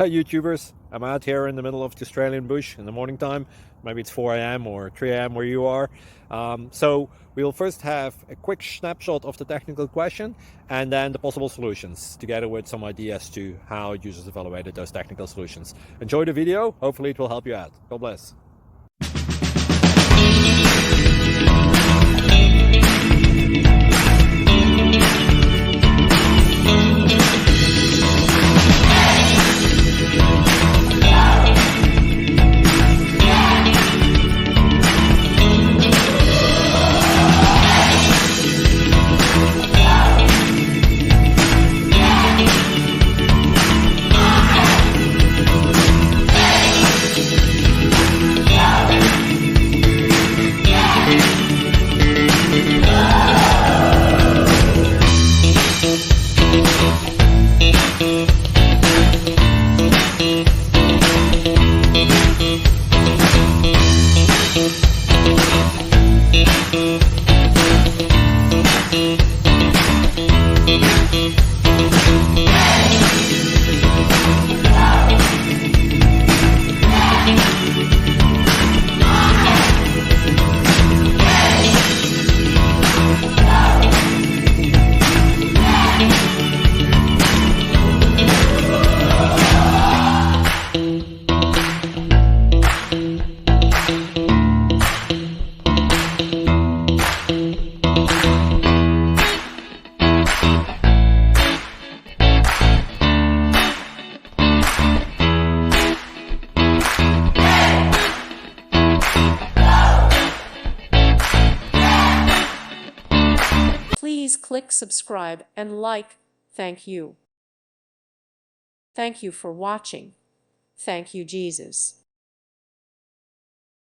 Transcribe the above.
Hi YouTubers, I'm out here in the middle of the Australian bush in the morning time. Maybe it's 4 a.m. or 3 a.m. where you are. So we'll first have a quick snapshot of the technical question and then the possible solutions, together with some ideas to how users evaluated those technical solutions. Enjoy the video, hopefully it will help you out. God bless. Please click subscribe and like. Thank you. Thank you for watching. Thank you, Jesus.